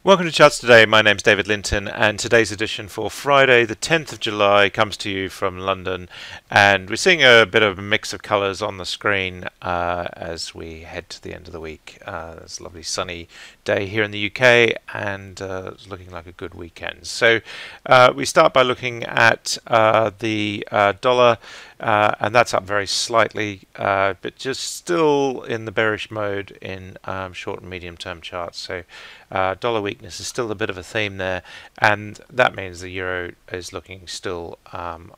Welcome to Charts Today. My name's David Linton, and today's edition for Friday, the 10th of July, comes to you from London. And we're seeing a bit of a mix of colours on the screen as we head to the end of the week. It's a lovely sunny day here in the UK, and it's looking like a good weekend. So we start by looking at the dollar. And that's up very slightly, but just still in the bearish mode in short and medium term charts. So dollar weakness is still a bit of a theme there, and that means the euro is looking still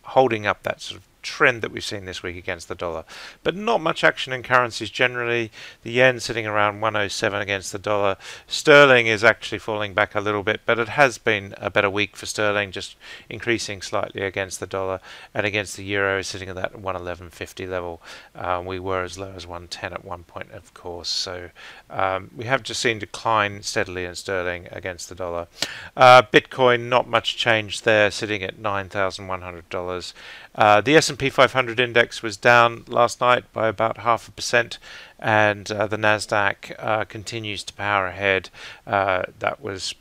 holding up that sort of trend that we've seen this week against the dollar. But not much action in currencies generally. The yen sitting around 107 against the dollar. Sterling is actually falling back a little bit, but it has been a better week for sterling, just increasing slightly against the dollar, and against the euro sitting at that 111.50 level. We were as low as 110 at one point, of course. So we have just seen decline steadily in sterling against the dollar. Bitcoin, not much change there, sitting at $9,100. The S&P 500 index was down last night by about 0.5%, and the Nasdaq continues to power ahead. That was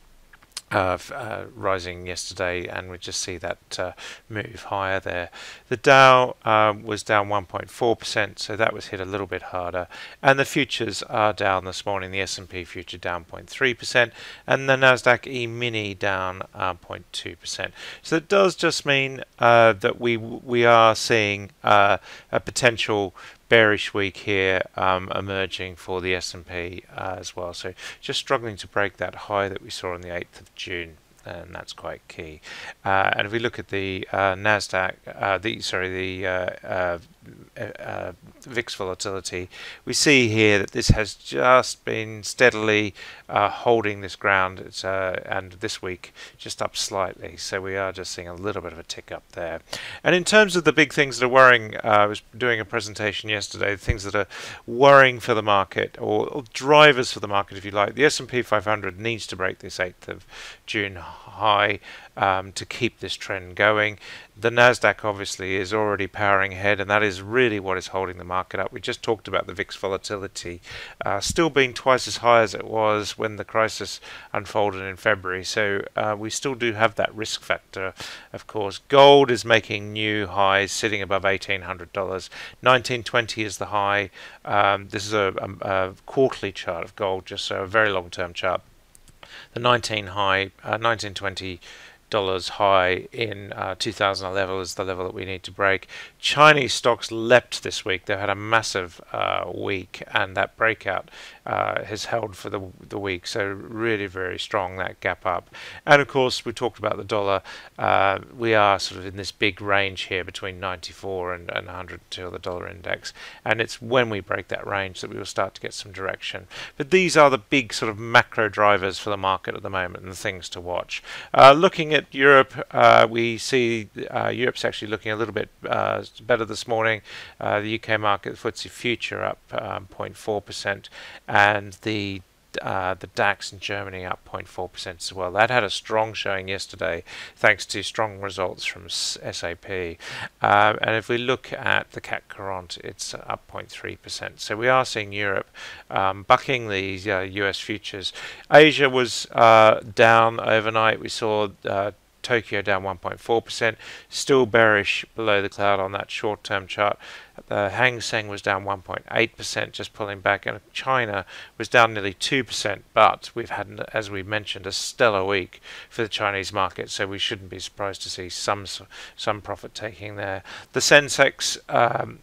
rising yesterday, and we just see that move higher there. The Dow was down 1.4%, so that was hit a little bit harder. And the futures are down this morning. The S&P future down 0.3%, and the Nasdaq E-mini down 0.2%. So it does just mean that we are seeing a potential bearish week here emerging for the S&P as well. So just struggling to break that high that we saw on the 8th of June, and that's quite key. And if we look at the Nasdaq, the VIX volatility, we see here that this has just been steadily holding this ground. It's and this week just up slightly, so we are just seeing a little bit of a tick up there. And in terms of the big things that are worrying, I was doing a presentation yesterday, the things that are worrying for the market, or drivers for the market if you like. The S&P 500 needs to break this 8th of June high to keep this trend going. The Nasdaq obviously is already powering ahead, and that is really what is holding the market up. We just talked about the VIX volatility still being twice as high as it was when the crisis unfolded in February, so we still do have that risk factor, of course. Gold is making new highs, sitting above $1,800. 1920 is the high. This is a quarterly chart of gold, just so a very long-term chart. The 1920 dollars high in 2011 is the level that we need to break. Chinese stocks leapt this week. They've had a massive week, and that breakout has held for the week. So really very strong, that gap up. And of course, we talked about the dollar. We are sort of in this big range here between 94 and 102, the dollar index. And it's when we break that range that we will start to get some direction. But these are the big sort of macro drivers for the market at the moment and the things to watch. Looking at Europe, we see Europe's actually looking a little bit better this morning. The UK market, the FTSE future up 0.4%, and the DAX in Germany up 0.4% as well. That had a strong showing yesterday thanks to strong results from SAP. And if we look at the CAC 40, it's up 0.3%. So we are seeing Europe bucking these US futures. Asia was down overnight. We saw Tokyo down 1.4%, still bearish below the cloud on that short-term chart. The Hang Seng was down 1.8%, just pulling back, and China was down nearly 2%. But we've had, as we mentioned, a stellar week for the Chinese market, so we shouldn't be surprised to see some profit taking there. The Sensex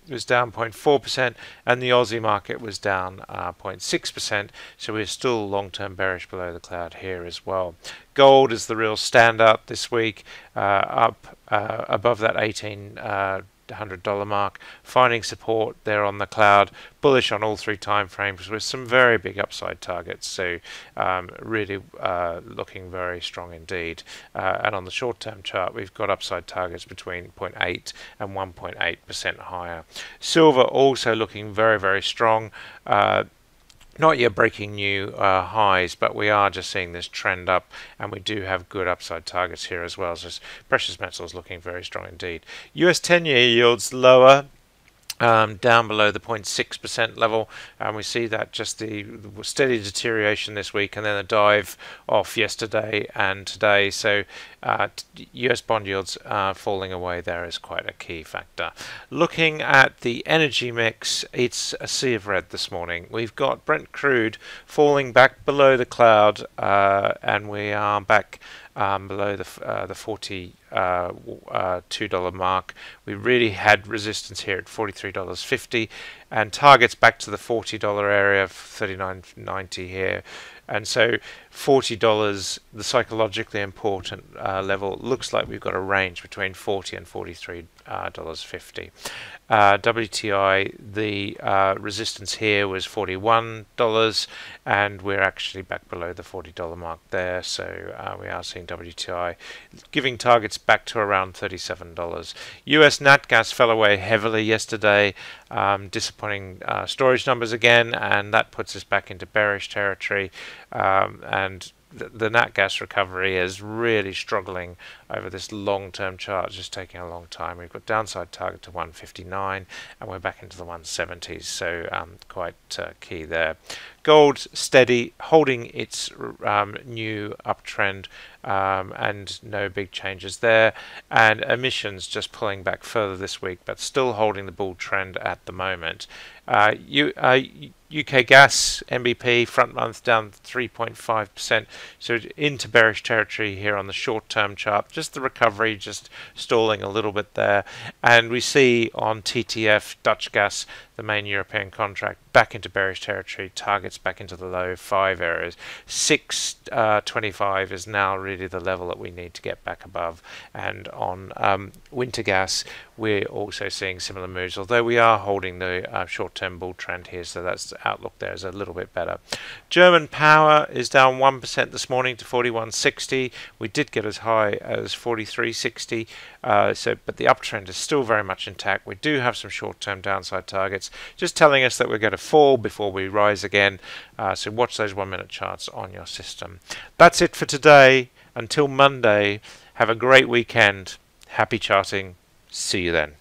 was down 0.4%, and the Aussie market was down 0.6%. So we're still long-term bearish below the cloud here as well. Gold is the real standout this week, up above that $1,800 mark, finding support there on the cloud, bullish on all three time frames with some very big upside targets, so really looking very strong indeed. And on the short term chart, we've got upside targets between 0.8 and 1.8% higher. Silver also looking very, very strong. Not yet breaking new highs, but we are just seeing this trend up, and we do have good upside targets here as well. So precious metals looking very strong indeed. US 10-year yields lower. down below the 0.6% level, and we see that just the steady deterioration this week, and then a dive off yesterday and today. So US bond yields falling away there is quite a key factor. Looking at the energy mix, it's a sea of red this morning. We've got Brent crude falling back below the cloud, and we are back below the $42 mark. We really had resistance here at $43.50, and targets back to the $40 area, $39.90 here. And so $40, the psychologically important level, looks like we've got a range between $40 and $43.50. WTI, the resistance here was $41, and we're actually back below the $40 mark there. So we are seeing WTI giving targets back to around $37. US nat gas fell away heavily yesterday, disappointing storage numbers again, and that puts us back into bearish territory. And the nat gas recovery is really struggling over this long-term chart, just taking a long time. We've got downside target to 159, and we're back into the 170s, so quite key there. Gold steady, holding its new uptrend, and no big changes there. And emissions just pulling back further this week, but still holding the bull trend at the moment. UK gas, NBP, front month down 3.5%, so into bearish territory here on the short-term chart. Just the recovery, just stalling a little bit there. And we see on TTF, Dutch gas, the main European contract, back into bearish territory, targets back into the low 5 areas. 625 is now really the level that we need to get back above. And on winter gas, we're also seeing similar moves, although we are holding the short-term bull trend here, so that's the outlook there is a little bit better. German power is down 1% this morning to 41.60. We did get as high as 43.60, but the uptrend is still very much intact. We do have some short-term downside targets, just telling us that we're going to fall before we rise again. So watch those 1-minute charts on your system. That's it for today. Until Monday, have a great weekend. Happy charting. See you then.